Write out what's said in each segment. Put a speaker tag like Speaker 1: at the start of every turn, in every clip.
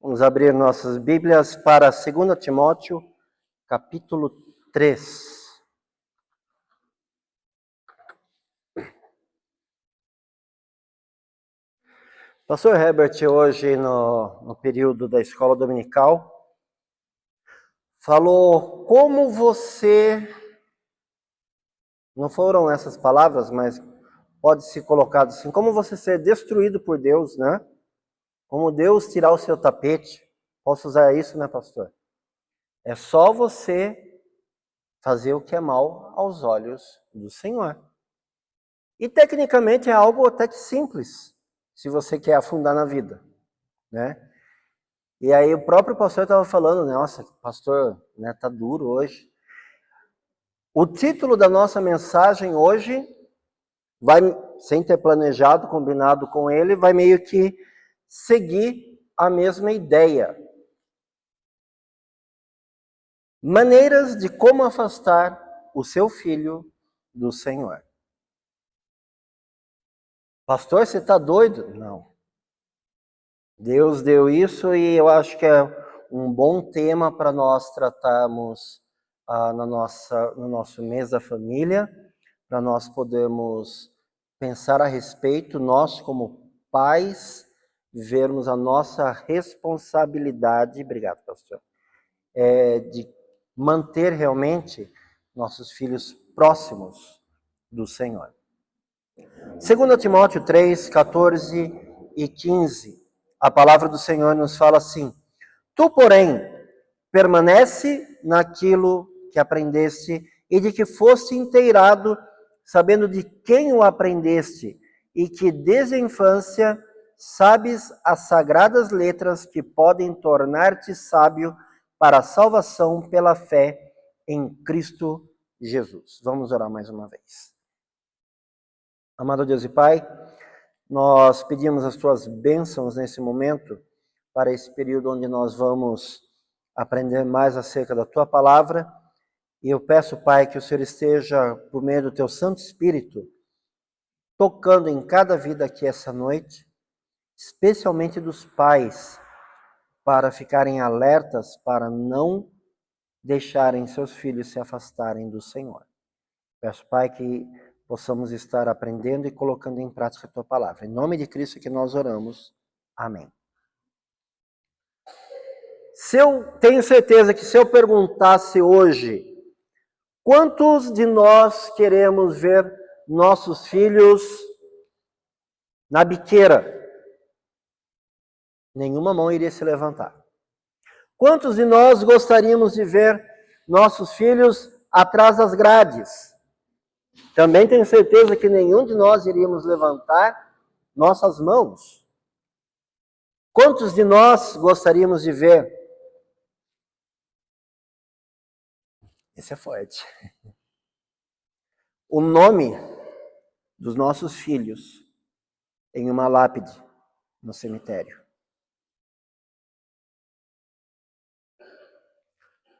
Speaker 1: Vamos abrir nossas Bíblias para 2 Timóteo, capítulo 3. Pastor Herbert, hoje no período da escola dominical, falou como você, não foram essas palavras, mas pode ser colocado assim, como você ser destruído por Deus, né? Como Deus tirar o seu tapete. Posso usar isso, né, pastor? É só você fazer o que é mal aos olhos do Senhor. E tecnicamente é algo até que simples, se você quer afundar na vida, né? E aí o próprio pastor estava falando, nossa, pastor, né, tá duro hoje. O título da nossa mensagem hoje vai, sem ter planejado, combinado com ele, vai meio que seguir a mesma ideia. Maneiras de como afastar o seu filho do Senhor. Pastor, você está doido? Não. Deus deu isso e eu acho que é um bom tema para nós tratarmos no nosso mês da família, para nós podermos pensar a respeito, nós como pais, vermos a nossa responsabilidade, obrigado, pastor, de manter realmente nossos filhos próximos do Senhor. 2 Timóteo 3, 14 e 15, a palavra do Senhor nos fala assim: Tu, porém, permanece naquilo que aprendeste e de que foste inteirado, sabendo de quem o aprendeste, e que desde a infância sabes as sagradas letras que podem tornar-te sábio para a salvação pela fé em Cristo Jesus. Vamos orar mais uma vez. Amado Deus e Pai, nós pedimos as Tuas bênçãos nesse momento, para esse período onde nós vamos aprender mais acerca da Tua palavra. E eu peço, Pai, que o Senhor esteja, por meio do Teu Santo Espírito, tocando em cada vida aqui essa noite, especialmente dos pais, para ficarem alertas, para não deixarem seus filhos se afastarem do Senhor. Peço, Pai, que possamos estar aprendendo e colocando em prática a Tua palavra. Em nome de Cristo que nós oramos. Amém. Tenho certeza que se eu perguntasse hoje, quantos de nós queremos ver nossos filhos na biqueira? Nenhuma mão iria se levantar. Quantos de nós gostaríamos de ver nossos filhos atrás das grades? Também tenho certeza que nenhum de nós iríamos levantar nossas mãos. Quantos de nós gostaríamos de ver? Esse é forte. O nome dos nossos filhos em uma lápide no cemitério.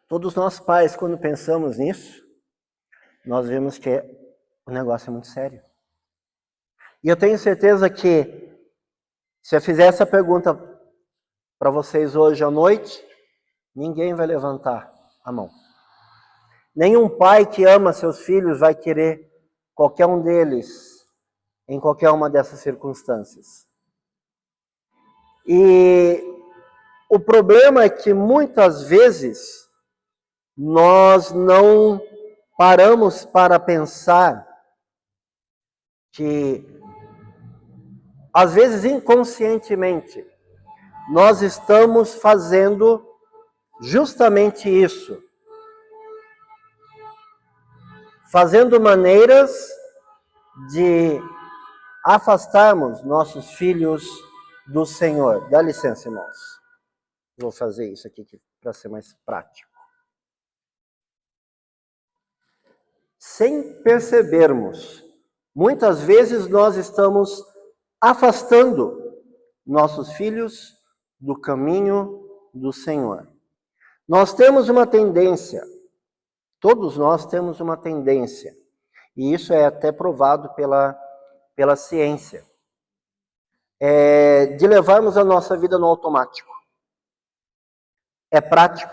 Speaker 1: Todos nós pais, quando pensamos nisso, nós vemos que o negócio é muito sério. E eu tenho certeza que, se eu fizer essa pergunta para vocês hoje à noite, ninguém vai levantar a mão. Nenhum pai que ama seus filhos vai querer qualquer um deles em qualquer uma dessas circunstâncias. E o problema é que muitas vezes nós não paramos para pensar que, às vezes inconscientemente, nós estamos fazendo justamente isso. Fazendo maneiras de afastarmos nossos filhos do Senhor. Dá licença, irmãos. Vou fazer isso aqui para ser mais prático. Sem percebermos, muitas vezes nós estamos afastando nossos filhos do caminho do Senhor. Nós temos uma tendência, todos nós temos uma tendência, e isso é até provado pela ciência, de levarmos a nossa vida no automático. é prático,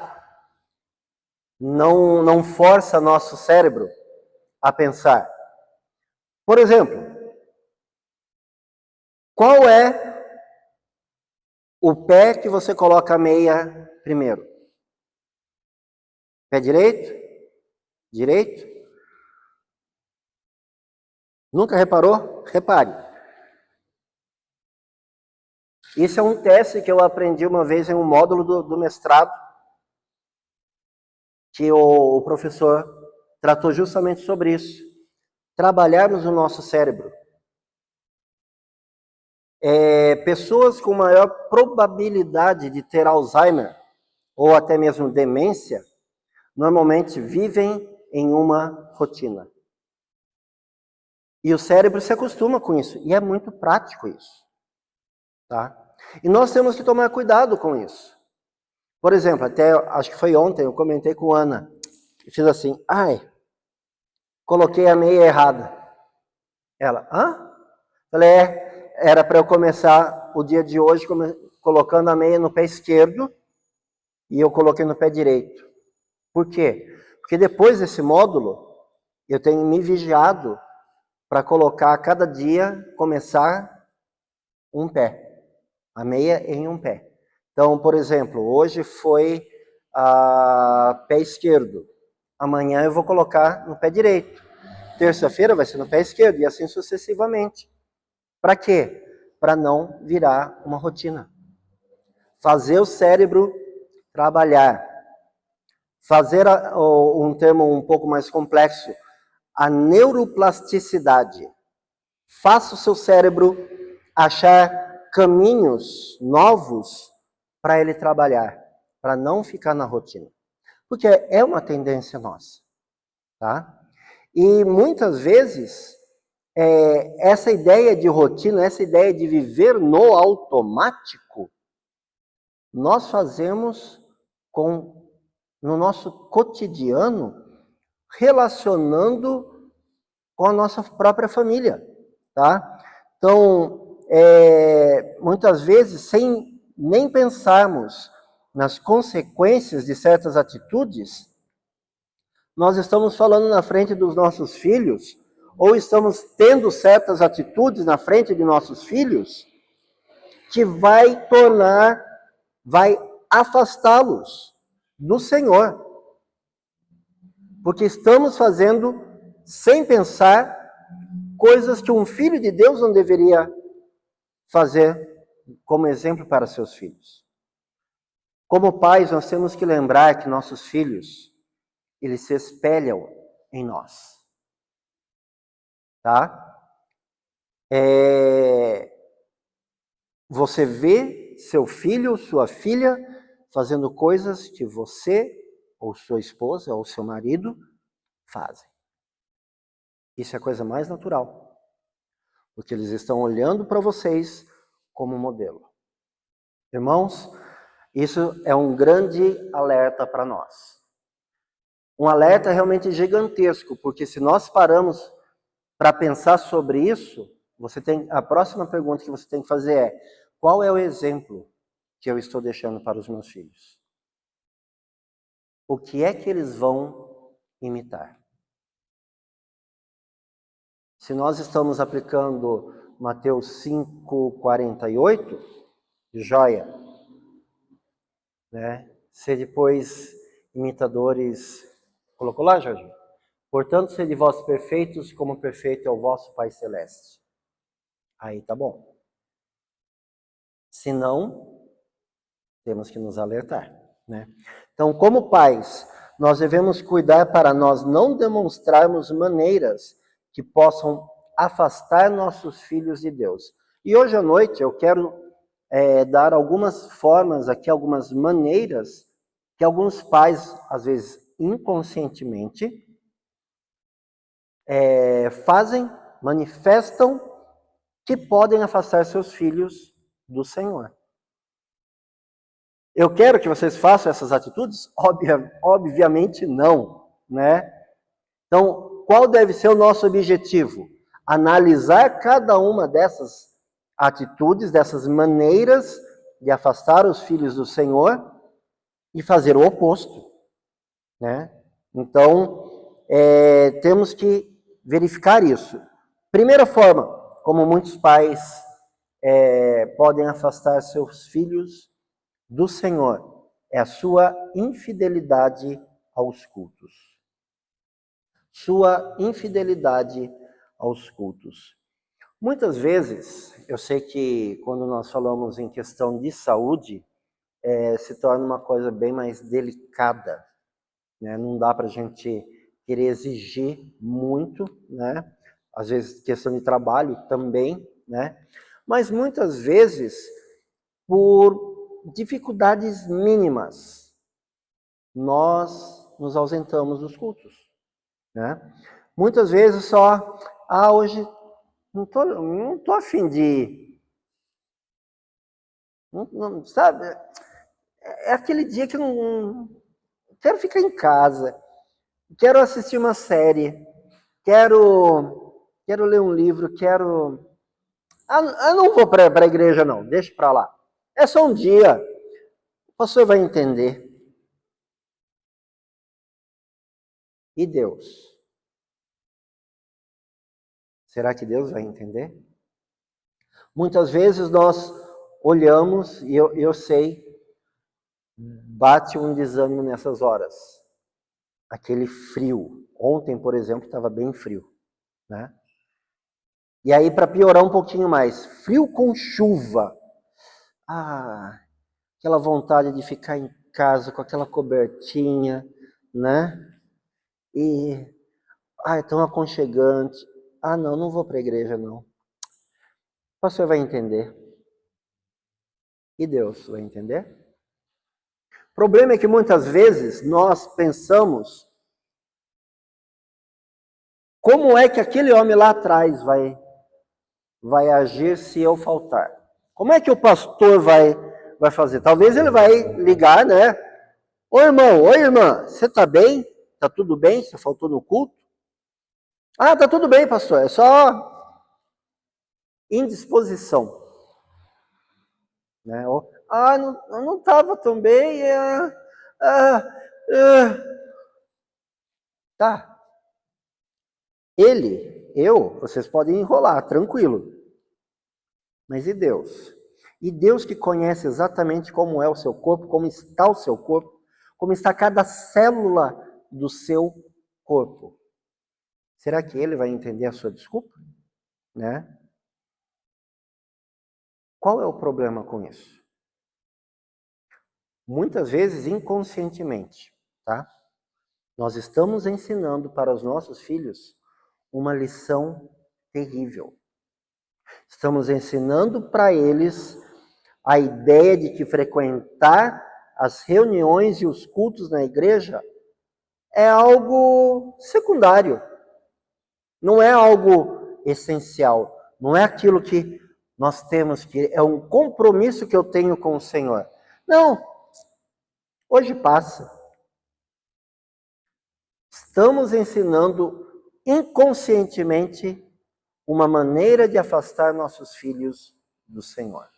Speaker 1: não força nosso cérebro a pensar. Por exemplo, qual é o pé que você coloca a meia primeiro? Pé direito? Direito? Nunca reparou? Repare. Isso é um teste que eu aprendi uma vez em um módulo do mestrado, que o professor tratou justamente sobre isso. Trabalharmos o nosso cérebro. Pessoas com maior probabilidade de ter Alzheimer, ou até mesmo demência, normalmente vivem em uma rotina. E o cérebro se acostuma com isso, e é muito prático isso. Tá? E nós temos que tomar cuidado com isso. Por exemplo, até acho que foi ontem, eu comentei com a Ana, e fiz assim, coloquei a meia errada. Ela, hã? Falei, era para eu começar o dia de hoje colocando a meia no pé esquerdo, e eu coloquei no pé direito. Por quê? Porque depois desse módulo, eu tenho me vigiado para colocar cada dia, começar um pé, a meia em um pé. Então, por exemplo, hoje foi pé esquerdo, amanhã eu vou colocar no pé direito, terça-feira vai ser no pé esquerdo, e assim sucessivamente. Para quê? Para não virar uma rotina. Fazer o cérebro trabalhar. Fazer um termo um pouco mais complexo, a neuroplasticidade. Faça o seu cérebro achar caminhos novos para ele trabalhar, para não ficar na rotina. Porque é uma tendência nossa, tá? E muitas vezes, essa ideia de rotina, essa ideia de viver no automático, nós fazemos no nosso cotidiano, relacionando com a nossa própria família, tá? Então, muitas vezes, sem nem pensarmos nas consequências de certas atitudes, nós estamos falando na frente dos nossos filhos, ou estamos tendo certas atitudes na frente de nossos filhos, que vai afastá-los do Senhor. Porque estamos fazendo, sem pensar, coisas que um filho de Deus não deveria fazer como exemplo para seus filhos. Como pais, nós temos que lembrar que nossos filhos, eles se espelham em nós. Tá? Você vê seu filho, sua filha, fazendo coisas que você, ou sua esposa, ou seu marido, fazem. Isso é a coisa mais natural. Porque eles estão olhando para vocês como modelo. Irmãos, isso é um grande alerta para nós. Um alerta realmente gigantesco, porque se nós paramos para pensar sobre isso, a próxima pergunta que você tem que fazer é: qual é o exemplo que eu estou deixando para os meus filhos? O que é que eles vão imitar? Se nós estamos aplicando Mateus 5:48, joia, né? Sede, pois, imitadores. Colocou lá, Jorge? Portanto, sede vós perfeitos, como perfeito é o vosso Pai Celeste. Aí tá bom. Se não, temos que nos alertar, né? Então, como pais, nós devemos cuidar para nós não demonstrarmos maneiras que possam afastar nossos filhos de Deus. E hoje à noite eu quero dar algumas formas aqui, algumas maneiras que alguns pais, às vezes inconscientemente, fazem, manifestam, que podem afastar seus filhos do Senhor. Eu quero que vocês façam essas atitudes? Obviamente não, né? Então, qual deve ser o nosso objetivo? Analisar cada uma dessas atitudes, dessas maneiras de afastar os filhos do Senhor e fazer o oposto, né? Então, temos que verificar isso. Primeira forma, como muitos pais podem afastar seus filhos do Senhor, é a sua infidelidade aos cultos. Sua infidelidade aos cultos. Muitas vezes, eu sei que quando nós falamos em questão de saúde, se torna uma coisa bem mais delicada, né? Não dá para a gente querer exigir muito, né? Às vezes questão de trabalho também, né? Mas muitas vezes por dificuldades mínimas nós nos ausentamos dos cultos, né? Muitas vezes só, hoje não tô a fim de, não, sabe? É aquele dia que eu não quero ficar em casa, quero assistir uma série, quero ler um livro, quero... eu não vou para a igreja não, deixa para lá. É só um dia, o pastor vai entender. E Deus? Será que Deus vai entender? Muitas vezes nós olhamos, e eu sei, bate um desânimo nessas horas. Aquele frio. Ontem, por exemplo, estava bem frio, né? E aí, para piorar um pouquinho mais, frio com chuva. Aquela vontade de ficar em casa com aquela cobertinha, né? E, é tão aconchegante. Não vou para a igreja, não. O pastor vai entender. E Deus vai entender? O problema é que muitas vezes nós pensamos como é que aquele homem lá atrás vai agir se eu faltar. Como é que o pastor vai fazer? Talvez ele vai ligar, né? Ô irmão, oi irmã, você tá bem? Tá tudo bem? Você faltou no culto? Tá tudo bem, pastor, é só indisposição. Né? Não estava tão bem. Tá. Vocês podem enrolar, tranquilo. Mas e Deus? E Deus que conhece exatamente como é o seu corpo, como está o seu corpo, como está cada célula do seu corpo. Será que Ele vai entender a sua desculpa? Né? Qual é o problema com isso? Muitas vezes inconscientemente, tá? Nós estamos ensinando para os nossos filhos uma lição terrível. Estamos ensinando para eles a ideia de que frequentar as reuniões e os cultos na igreja é algo secundário, não é algo essencial, não é aquilo que nós temos que, é um compromisso que eu tenho com o Senhor. Não, hoje passa. Estamos ensinando inconscientemente uma maneira de afastar nossos filhos do Senhor.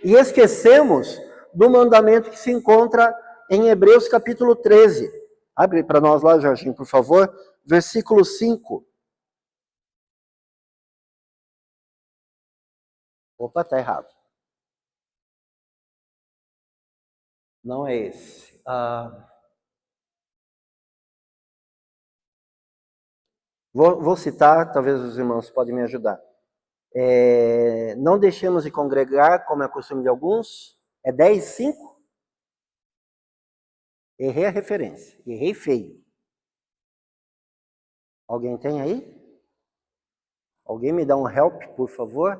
Speaker 1: E esquecemos do mandamento que se encontra em Hebreus capítulo 13. Abre para nós lá, Jorginho, por favor. Versículo 5. Opa, está errado. Não é esse. Vou citar, talvez os irmãos podem me ajudar. Não deixemos de congregar, como é costume de alguns. É 10:5? Errei a referência. Errei feio. Alguém tem aí? Alguém me dá um help, por favor?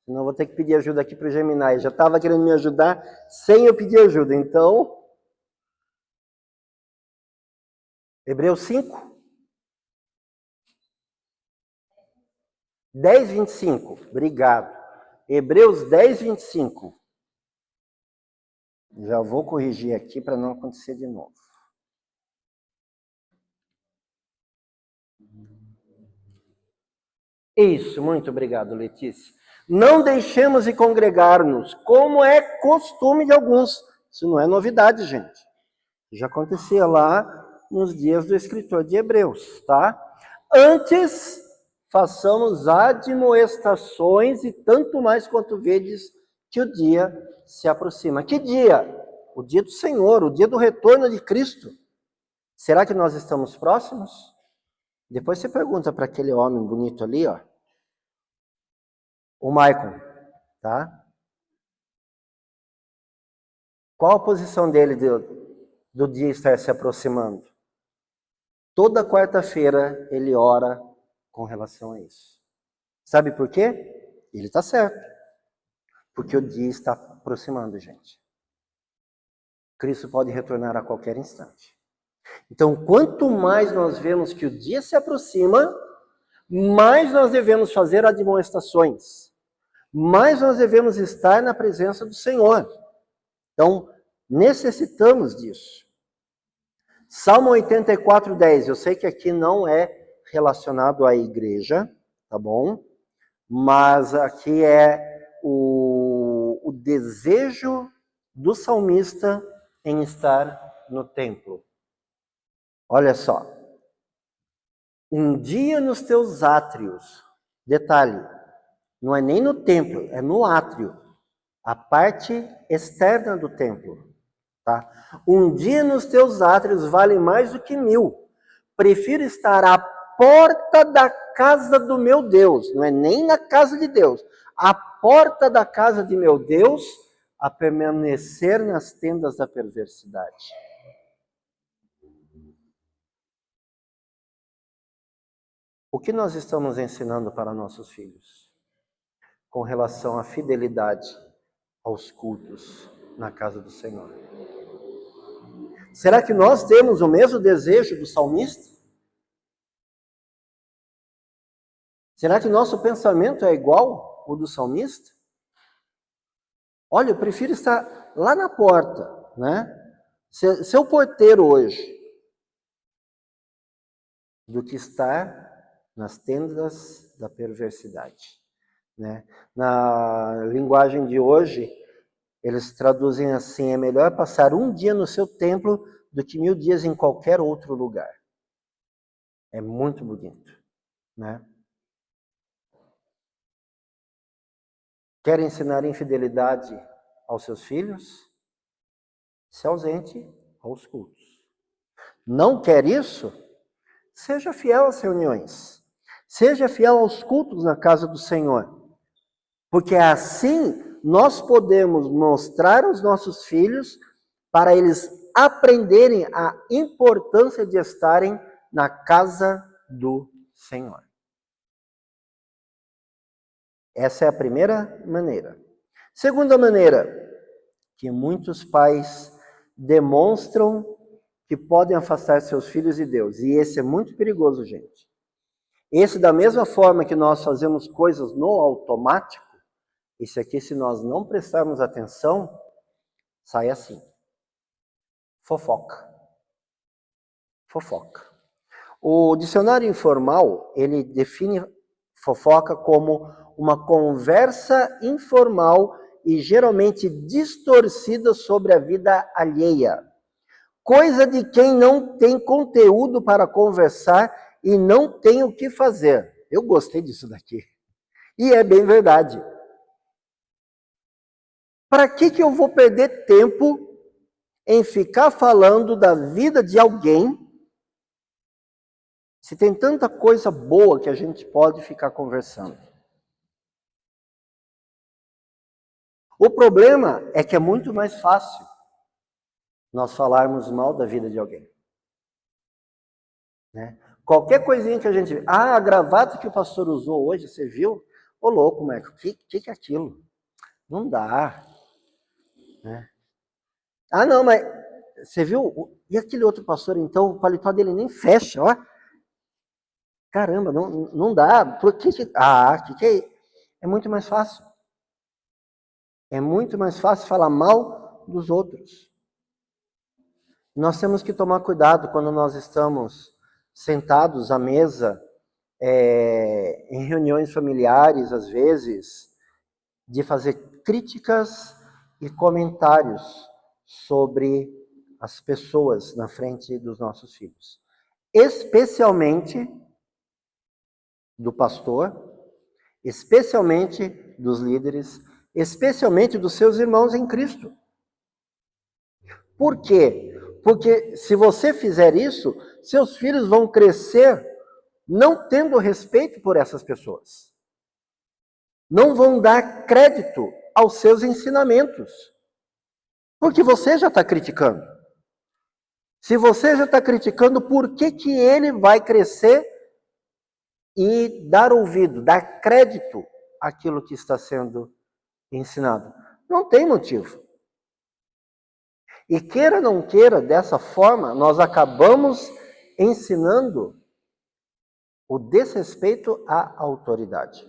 Speaker 1: Senão vou ter que pedir ajuda aqui para o Gemini. Já estava querendo me ajudar sem eu pedir ajuda. Então, Hebreus 5? 10:25. Obrigado. Hebreus 10:25. Já vou corrigir aqui para não acontecer de novo. Isso, muito obrigado, Letícia. Não deixemos de congregar-nos, como é costume de alguns. Isso não é novidade, gente. Já acontecia lá nos dias do escritor de Hebreus, tá? Antes, façamos admoestações e tanto mais quanto vedes que o dia se aproxima. Que dia? O dia do Senhor, o dia do retorno de Cristo. Será que nós estamos próximos? Depois você pergunta para aquele homem bonito ali, ó. O Maicon, tá? Qual a posição dele do dia estar se aproximando? Toda quarta-feira ele ora com relação a isso. Sabe por quê? Ele está certo. Porque o dia está aproximando, gente. Cristo pode retornar a qualquer instante. Então, quanto mais nós vemos que o dia se aproxima, mais nós devemos fazer admoestações. Mais nós devemos estar na presença do Senhor. Então, necessitamos disso. Salmo 84:10. Eu sei que aqui não é relacionado à igreja, tá bom? Mas aqui é o desejo do salmista em estar no templo. Olha só. Um dia nos teus átrios. Detalhe, não é nem no templo, é no átrio. A parte externa do templo. Tá? Um dia nos teus átrios vale mais do que 1000. Prefiro estar à porta da casa do meu Deus, não é nem na casa de Deus, à porta da casa de meu Deus, a permanecer nas tendas da perversidade. O que nós estamos ensinando para nossos filhos com relação à fidelidade aos cultos na casa do Senhor? Será que nós temos o mesmo desejo do salmista? Será que nosso pensamento é igual ao do salmista? Olha, eu prefiro estar lá na porta, né? Ser o porteiro hoje, do que estar nas tendas da perversidade, né? Na linguagem de hoje, eles traduzem assim: é melhor passar um dia no seu templo do que 1000 dias em qualquer outro lugar. É muito bonito, né? Quer ensinar infidelidade aos seus filhos? Se ausente aos cultos. Não quer isso? Seja fiel às reuniões. Seja fiel aos cultos na casa do Senhor. Porque assim nós podemos mostrar aos nossos filhos para eles aprenderem a importância de estarem na casa do Senhor. Essa é a primeira maneira. Segunda maneira, que muitos pais demonstram que podem afastar seus filhos de Deus. E esse é muito perigoso, gente. Esse, da mesma forma que nós fazemos coisas no automático, esse aqui, se nós não prestarmos atenção, sai assim. Fofoca. Fofoca. O dicionário informal, ele define fofoca como uma conversa informal e geralmente distorcida sobre a vida alheia. Coisa de quem não tem conteúdo para conversar e não tem o que fazer. Eu gostei disso daqui. E é bem verdade. Para que eu vou perder tempo em ficar falando da vida de alguém, se tem tanta coisa boa que a gente pode ficar conversando? O problema é que é muito mais fácil nós falarmos mal da vida de alguém. Né? Qualquer coisinha que a gente vê. Ah, a gravata que o pastor usou hoje, você viu? Ô louco, Marco, o que é aquilo? Não dá. Né? Ah, não, mas você viu? E aquele outro pastor, então, o paletó dele nem fecha, ó. Caramba, não dá. Por que que é? É muito mais fácil. É muito mais fácil falar mal dos outros. Nós temos que tomar cuidado quando nós estamos sentados à mesa, em reuniões familiares, às vezes, de fazer críticas e comentários sobre as pessoas na frente dos nossos filhos, especialmente do pastor, especialmente dos líderes, especialmente dos seus irmãos em Cristo. Por quê? Porque se você fizer isso, seus filhos vão crescer não tendo respeito por essas pessoas. Não vão dar crédito aos seus ensinamentos. Porque você já está criticando. Se você já está criticando, por que ele vai crescer e dar ouvido, dar crédito àquilo que está sendo ensinado? Não tem motivo. E queira ou não queira, dessa forma, nós acabamos ensinando o desrespeito à autoridade.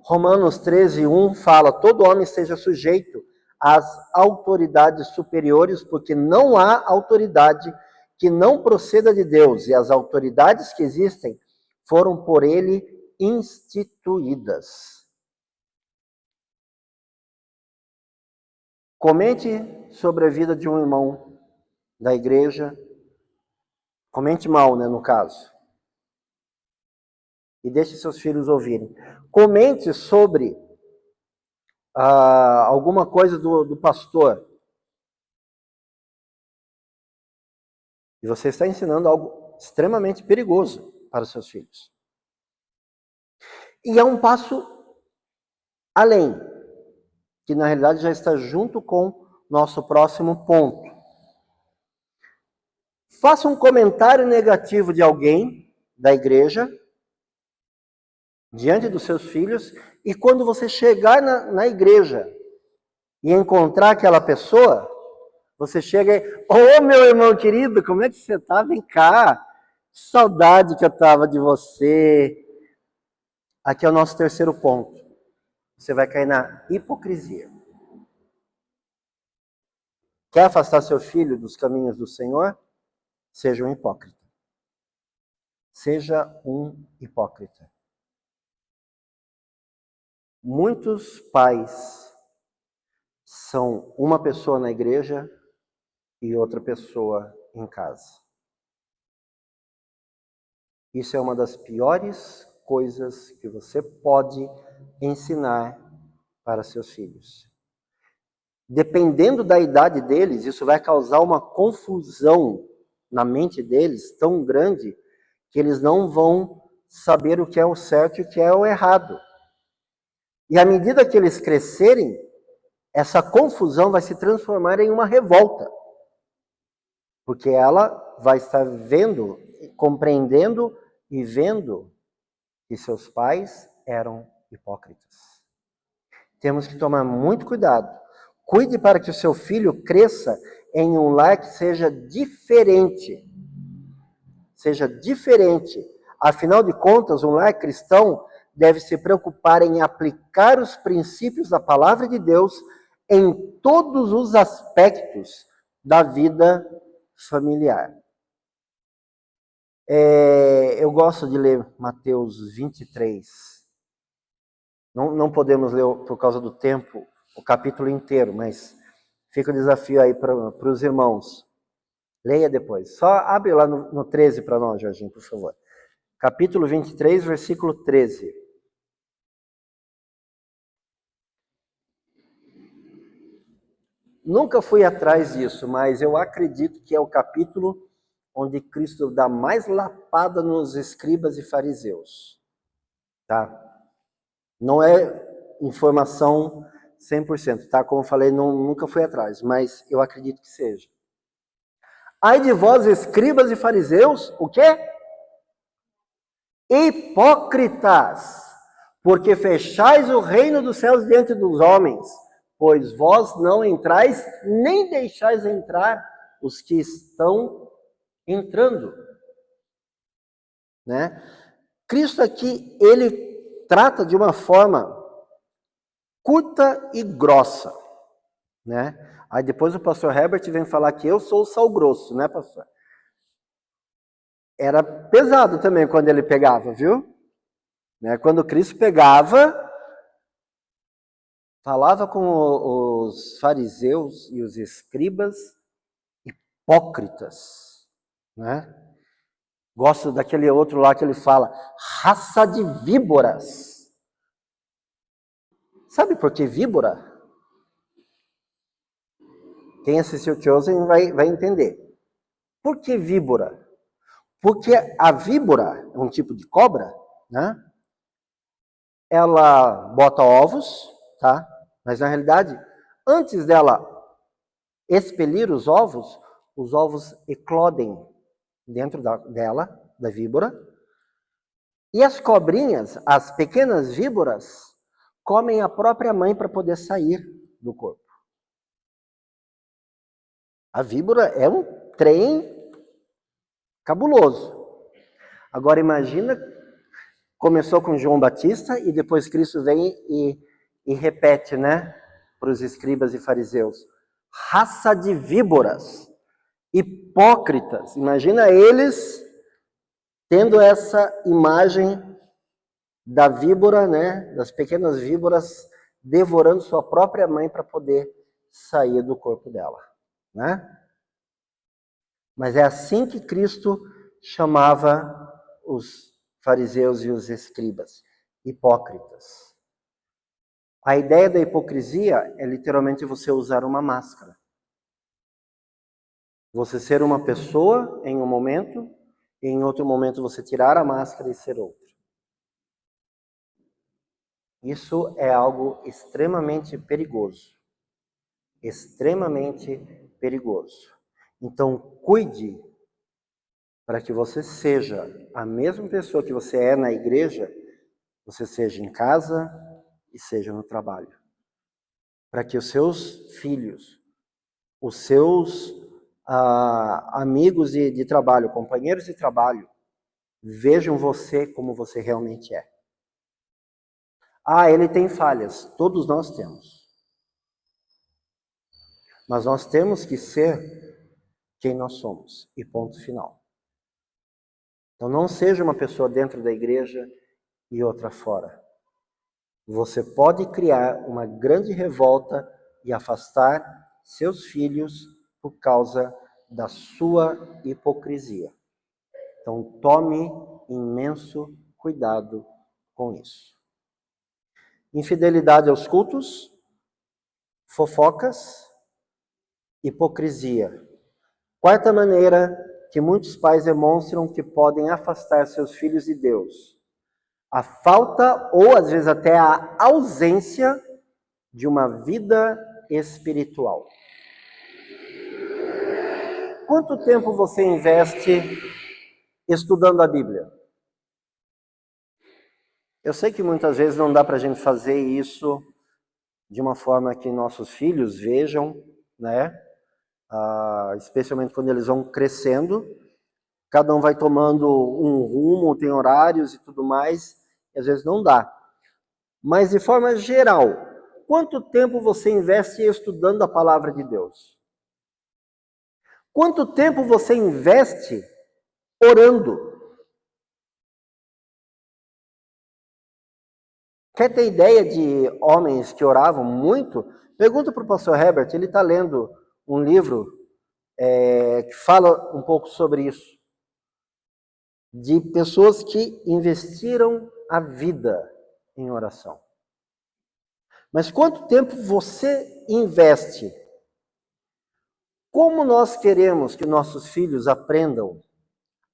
Speaker 1: Romanos 13:1 fala: todo homem seja sujeito às autoridades superiores, porque não há autoridade que não proceda de Deus, e as autoridades que existem foram por ele instituídas. Comente sobre a vida de um irmão da igreja, comente mal, né, no caso, e deixe seus filhos ouvirem. Comente sobre alguma coisa do pastor. E você está ensinando algo extremamente perigoso para os seus filhos. E é um passo além, que na realidade já está junto com nosso próximo ponto. Faça um comentário negativo de alguém da igreja diante dos seus filhos, e quando você chegar na igreja e encontrar aquela pessoa, você chega e: ô meu irmão querido, como é que você está? Vem cá, que saudade que eu estava de você. Aqui é o nosso terceiro ponto. Você vai cair na hipocrisia. Quer afastar seu filho dos caminhos do Senhor? Seja um hipócrita. Seja um hipócrita. Muitos pais são uma pessoa na igreja e outra pessoa em casa. Isso é uma das piores coisas que você pode ensinar para seus filhos. Dependendo da idade deles, isso vai causar uma confusão na mente deles tão grande que eles não vão saber o que é o certo e o que é o errado. E à medida que eles crescerem, essa confusão vai se transformar em uma revolta. Porque ela vai estar vendo, compreendendo e vendo que seus pais eram hipócritas. Temos que tomar muito cuidado. Cuide para que o seu filho cresça em um lar que seja diferente. Seja diferente. Afinal de contas, um lar cristão deve se preocupar em aplicar os princípios da palavra de Deus em todos os aspectos da vida familiar. Eu gosto de ler Mateus 23. Não podemos ler, por causa do tempo, o capítulo inteiro, mas fica o desafio aí para os irmãos. Leia depois. Só abre lá no 13 para nós, Jorginho, por favor. Capítulo 23, versículo 13. Nunca fui atrás disso, mas eu acredito que é o capítulo onde Cristo dá mais lapada nos escribas e fariseus. Tá? Não é informação 100%, tá? Como eu falei, nunca fui atrás, mas eu acredito que seja. Ai de vós, escribas e fariseus, o quê? Hipócritas, porque fechais o reino dos céus diante dos homens, pois vós não entrais, nem deixais entrar os que estão entrando. Né? Cristo aqui, ele trata de uma forma curta e grossa. Né? Aí depois o pastor Herbert vem falar que eu sou o sal grosso, né, pastor? Era pesado também quando ele pegava, viu? Né? Quando Cristo pegava, falava com os fariseus e os escribas hipócritas, né? Gosto daquele outro lá que ele fala, raça de víboras. Sabe por que víbora? Quem assistiu Chosen vai entender. Por que víbora? Porque a víbora é um tipo de cobra, né? Ela bota ovos, tá? Mas na realidade, antes dela expelir os ovos eclodem dentro dela, da víbora, e as cobrinhas, as pequenas víboras, comem a própria mãe para poder sair do corpo. A víbora é um trem cabuloso. Agora imagina, começou com João Batista e depois Cristo vem e repete, né, para os escribas e fariseus. Raça de víboras, hipócritas. Imagina eles tendo essa imagem da víbora, né, das pequenas víboras devorando sua própria mãe para poder sair do corpo dela, né? Mas é assim que Cristo chamava os fariseus e os escribas, hipócritas. A ideia da hipocrisia é literalmente você usar uma máscara. Você ser uma pessoa em um momento, e em outro momento você tirar a máscara e ser outra. Isso é algo extremamente perigoso. Extremamente perigoso. Então, cuide para que você seja a mesma pessoa que você é na igreja, você seja em casa e seja no trabalho. Para que os seus filhos, os seus amigos de trabalho, companheiros de trabalho, vejam você como você realmente é. Ah, ele tem falhas. Todos nós temos. Mas nós temos que ser quem nós somos. E ponto final. Então não seja uma pessoa dentro da igreja e outra fora. Você pode criar uma grande revolta e afastar seus filhos por causa da sua hipocrisia. Então tome imenso cuidado com isso. Infidelidade aos cultos, fofocas, hipocrisia. Quarta maneira que muitos pais demonstram que podem afastar seus filhos de Deus. A falta ou às vezes até a ausência de uma vida espiritual. Quanto tempo você investe estudando a Bíblia? Eu sei que muitas vezes não dá para a gente fazer isso de uma forma que nossos filhos vejam, né? Especialmente quando eles vão crescendo, cada um vai tomando um rumo, tem horários e tudo mais, e às vezes não dá. Mas de forma geral, quanto tempo você investe estudando a palavra de Deus? Quanto tempo você investe orando? Quer ter ideia de homens que oravam muito? Pergunta para o pastor Herbert, ele está lendo um livro que fala um pouco sobre isso. De pessoas que investiram a vida em oração. Mas quanto tempo você investe? Como nós queremos que nossos filhos aprendam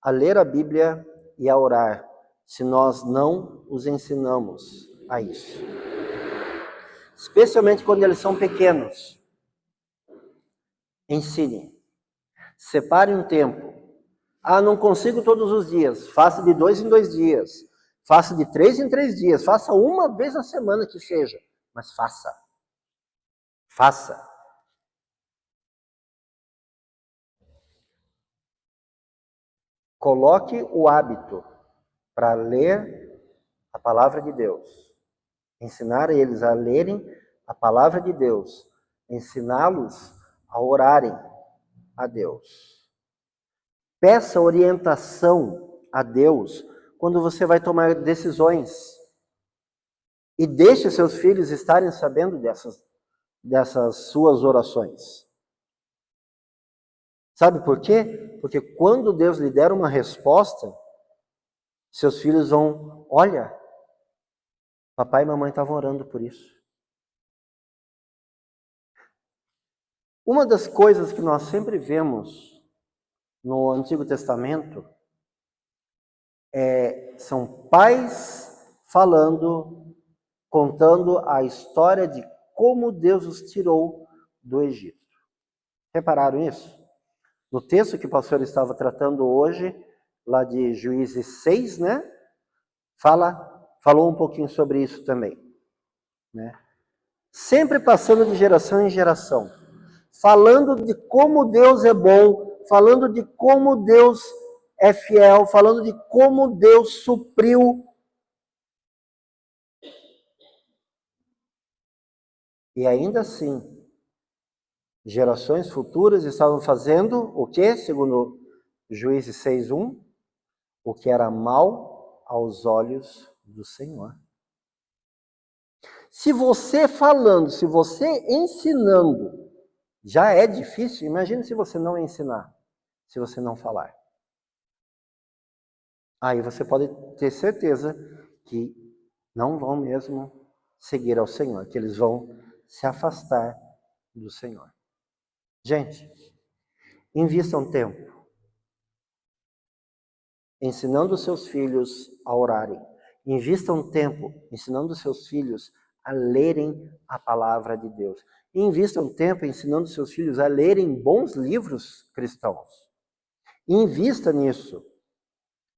Speaker 1: a ler a Bíblia e a orar, se nós não os ensinamos a isso? Especialmente quando eles são pequenos. Ensine. Separe um tempo. Ah, não consigo todos os dias. Faça de 2 em 2 dias. Faça de 3 em 3 dias. Faça uma vez na semana que seja. Mas faça. Faça. Coloque o hábito para ler a palavra de Deus. Ensinar eles a lerem a palavra de Deus. Ensiná-los a orarem a Deus. Peça orientação a Deus quando você vai tomar decisões. E deixe seus filhos estarem sabendo dessas suas orações. Sabe por quê? Porque quando Deus lhe der uma resposta, seus filhos vão, olha, papai e mamãe estavam orando por isso. Uma das coisas que nós sempre vemos no Antigo Testamento são pais falando, contando a história de como Deus os tirou do Egito. Repararam isso? No texto que o pastor estava tratando hoje, lá de Juízes 6, né? Falou um pouquinho sobre isso também, né? Sempre passando de geração em geração, falando de como Deus é bom, falando de como Deus é fiel, falando de como Deus supriu. E ainda assim, gerações futuras estavam fazendo o quê? Segundo Juízes 6:1, o que era mal aos olhos do Senhor. Se você falando, se você ensinando, já é difícil, imagine se você não ensinar, se você não falar. Aí você pode ter certeza que não vão mesmo seguir ao Senhor, que eles vão se afastar do Senhor. Gente, invistam tempo ensinando os seus filhos a orarem. Invistam tempo ensinando os seus filhos a lerem a palavra de Deus. Invistam tempo ensinando os seus filhos a lerem bons livros cristãos. Invista nisso.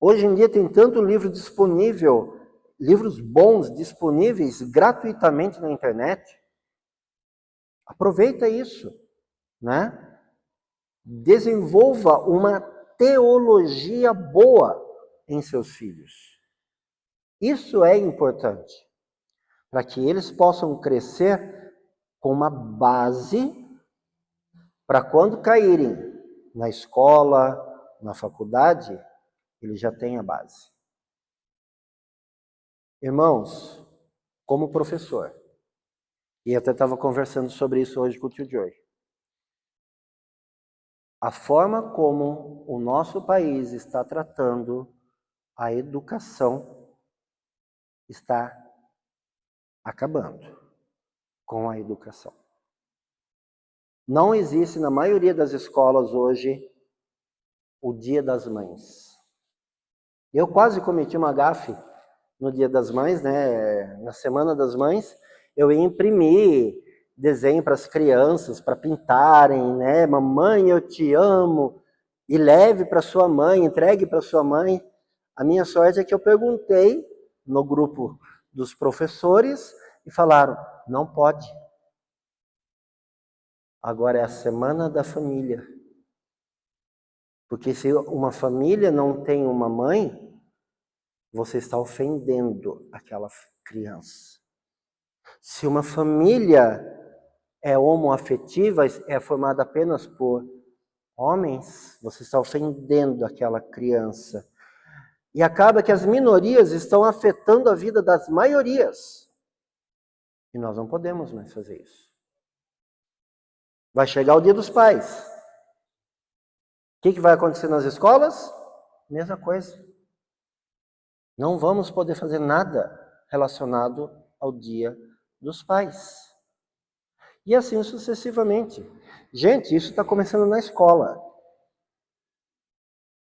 Speaker 1: Hoje em dia tem tanto livro disponível, livros bons disponíveis gratuitamente na internet. Aproveita isso, né? Desenvolva uma teologia boa em seus filhos. Isso é importante, para que eles possam crescer com uma base para quando caírem na escola, na faculdade, eles já têm a base. Irmãos, como professor, e até estava conversando sobre isso hoje com o tio Joey, a forma como o nosso país está tratando a educação está acabando com a educação. Não existe na maioria das escolas hoje o Dia das Mães. Eu quase cometi uma gafe no Dia das Mães, né? Na Semana das Mães, eu ia imprimir desenho para as crianças, para pintarem, né? Mamãe, eu te amo. E leve para sua mãe, entregue para sua mãe. A minha sorte é que eu perguntei no grupo dos professores e falaram, não pode. Agora é a Semana da Família. Porque se uma família não tem uma mãe, você está ofendendo aquela criança. Se uma família é homoafetiva, é formada apenas por homens, você está ofendendo aquela criança. E acaba que as minorias estão afetando a vida das maiorias. E nós não podemos mais fazer isso. Vai chegar o Dia dos Pais. O que vai acontecer nas escolas? Mesma coisa. Não vamos poder fazer nada relacionado ao Dia dos Pais. E assim sucessivamente. Gente, isso está começando na escola.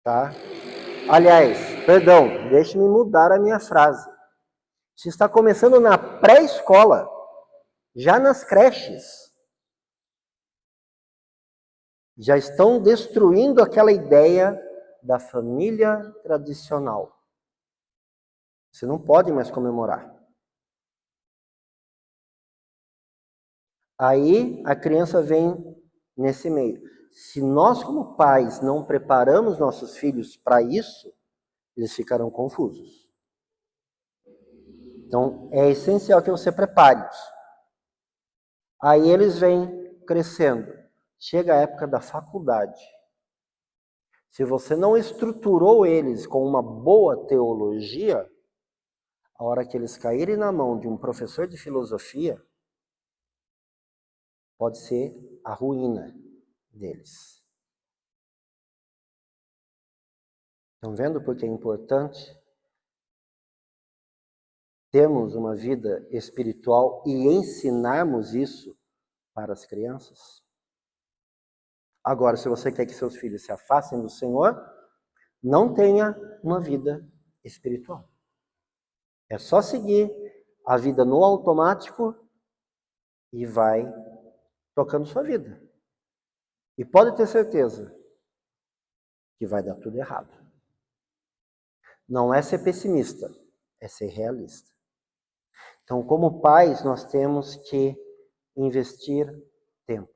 Speaker 1: Tá? Aliás, perdão, deixe-me mudar a minha frase. Isso está começando na pré-escola, já nas creches. Já estão destruindo aquela ideia da família tradicional. Você não pode mais comemorar. Aí a criança vem nesse meio. Se nós, como pais, não preparamos nossos filhos para isso, eles ficarão confusos. Então, é essencial que você prepare-os. Aí eles vêm crescendo. Chega a época da faculdade. Se você não estruturou eles com uma boa teologia, a hora que eles caírem na mão de um professor de filosofia, pode ser a ruína deles. Estão vendo porque é importante termos uma vida espiritual e ensinarmos isso para as crianças? Agora, se você quer que seus filhos se afastem do Senhor, não tenha uma vida espiritual. É só seguir a vida no automático e vai tocando sua vida. E pode ter certeza que vai dar tudo errado. Não é ser pessimista, é ser realista. Então, como pais, nós temos que investir tempo.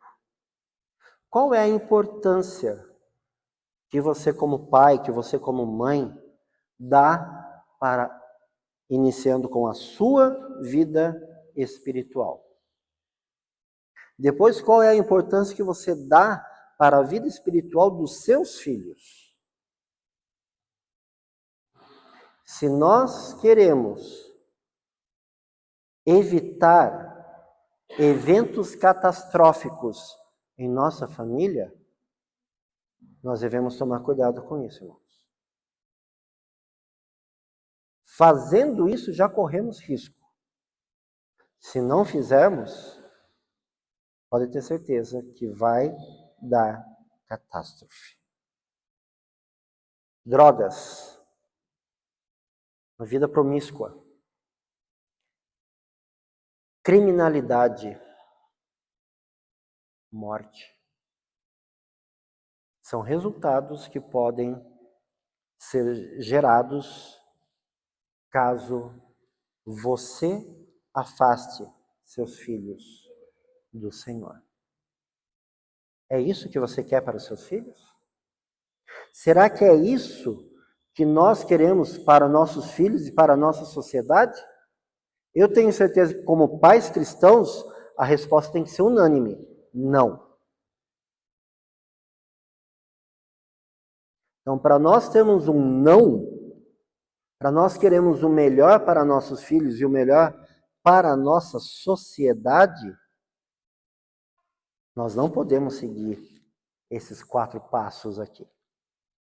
Speaker 1: Qual é a importância que você como pai, que você como mãe, dá para iniciando com a sua vida espiritual? Depois, qual é a importância que você dá para a vida espiritual dos seus filhos? Se nós queremos evitar eventos catastróficos em nossa família, nós devemos tomar cuidado com isso, irmãos. Fazendo isso, já corremos risco. Se não fizermos, pode ter certeza que vai dar catástrofe. Drogas, uma vida promíscua, criminalidade, morte. São resultados que podem ser gerados caso você afaste seus filhos do Senhor. É isso que você quer para os seus filhos? Será que é isso que nós queremos para nossos filhos e para a nossa sociedade? Eu tenho certeza que, como pais cristãos, a resposta tem que ser unânime: não. Então, para nós termos um não, para nós queremos o melhor para nossos filhos e o melhor para a nossa sociedade, nós não podemos seguir esses 4 passos aqui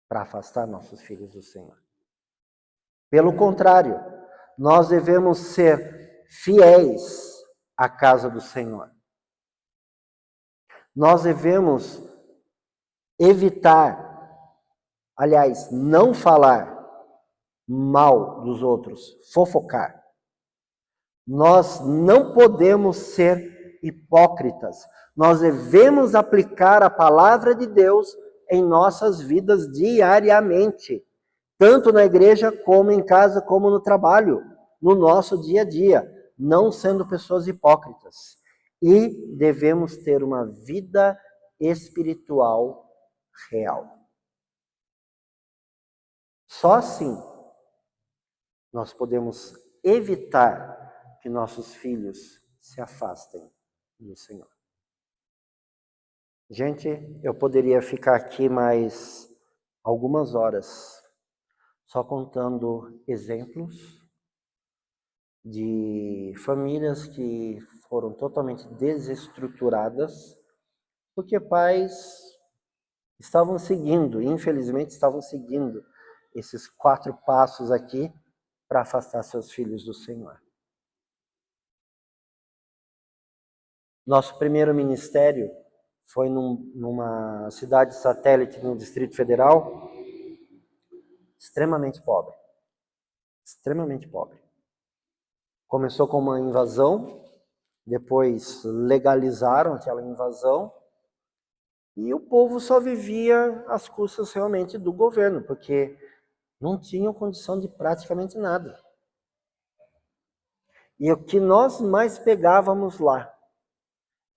Speaker 1: para afastar nossos filhos do Senhor. Pelo contrário, nós devemos ser fiéis à casa do Senhor. Nós devemos evitar, aliás, não falar mal dos outros, fofocar. Nós não podemos ser hipócritas. Nós devemos aplicar a palavra de Deus em nossas vidas diariamente, tanto na igreja como em casa, como no trabalho, no nosso dia a dia, não sendo pessoas hipócritas. E devemos ter uma vida espiritual real. Só assim nós podemos evitar que nossos filhos se afastem do Senhor. Gente, eu poderia ficar aqui mais algumas horas só contando exemplos de famílias que foram totalmente desestruturadas porque pais estavam seguindo, infelizmente estavam seguindo esses 4 passos aqui para afastar seus filhos do Senhor. Nosso primeiro ministério foi numa cidade satélite no Distrito Federal, extremamente pobre. Extremamente pobre. Começou com uma invasão, depois legalizaram aquela invasão, e o povo só vivia às custas realmente do governo, porque não tinham condição de praticamente nada. E o que nós mais pegávamos lá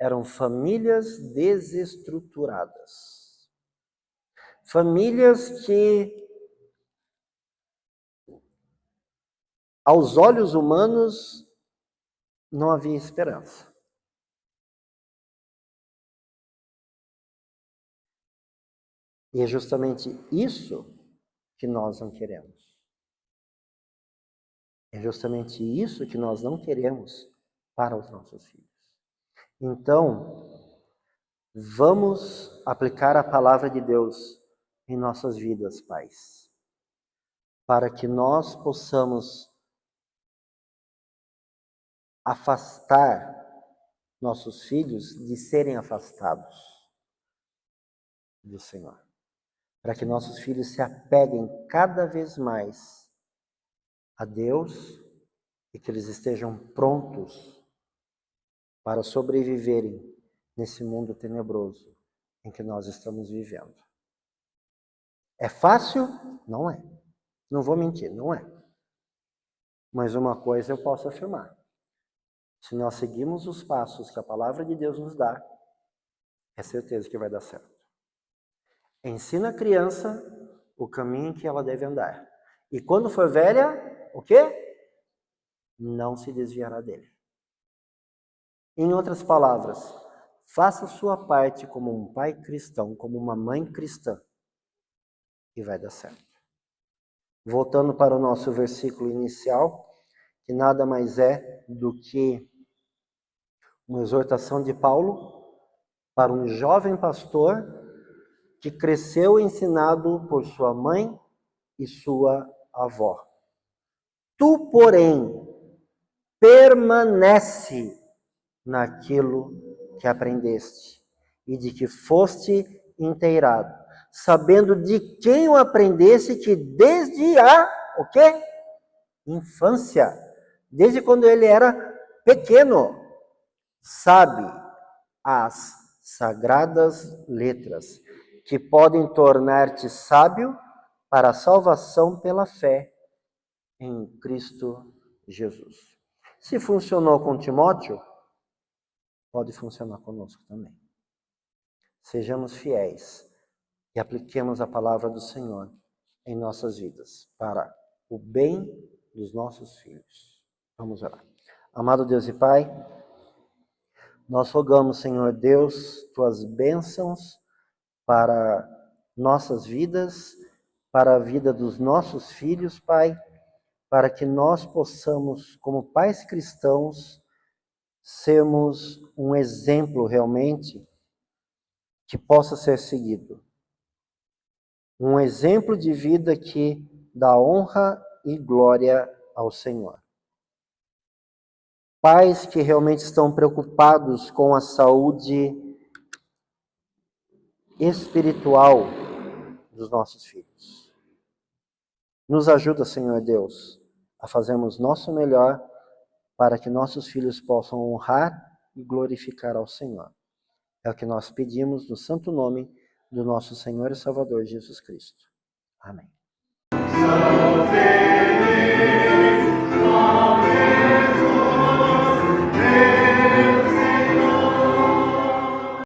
Speaker 1: eram famílias desestruturadas. Famílias que, aos olhos humanos, não havia esperança. E é justamente isso que nós não queremos. É justamente isso que nós não queremos para os nossos filhos. Então, vamos aplicar a palavra de Deus em nossas vidas, pais, para que nós possamos afastar nossos filhos de serem afastados do Senhor. Para que nossos filhos se apeguem cada vez mais a Deus e que eles estejam prontos para sobreviverem nesse mundo tenebroso em que nós estamos vivendo. É fácil? Não é. Não vou mentir, não é. Mas uma coisa eu posso afirmar. Se nós seguirmos os passos que a palavra de Deus nos dá, é certeza que vai dar certo. Ensina a criança o caminho que ela deve andar. E quando for velha, o quê? Não se desviará dele. Em outras palavras, faça a sua parte como um pai cristão, como uma mãe cristã, e vai dar certo. Voltando para o nosso versículo inicial, que nada mais é do que uma exortação de Paulo para um jovem pastor que cresceu ensinado por sua mãe e sua avó. Tu, porém, permanece naquilo que aprendeste e de que foste inteirado, sabendo de quem o aprendeste, que desde a o quê? Infância, desde quando ele era pequeno, sabe as sagradas letras, que podem tornar-te sábio para a salvação pela fé em Cristo Jesus. Se funcionou com Timóteo, pode funcionar conosco também. Sejamos fiéis e apliquemos a palavra do Senhor em nossas vidas, para o bem dos nossos filhos. Vamos orar. Amado Deus e Pai, nós rogamos, Senhor Deus, tuas bênçãos para nossas vidas, para a vida dos nossos filhos, Pai, para que nós possamos, como pais cristãos, sermos um exemplo realmente que possa ser seguido. Um exemplo de vida que dá honra e glória ao Senhor. Pais que realmente estão preocupados com a saúde espiritual dos nossos filhos. Nos ajuda, Senhor Deus, a fazermos nosso melhor para que nossos filhos possam honrar e glorificar ao Senhor. É o que nós pedimos no santo nome do nosso Senhor e Salvador Jesus Cristo. Amém.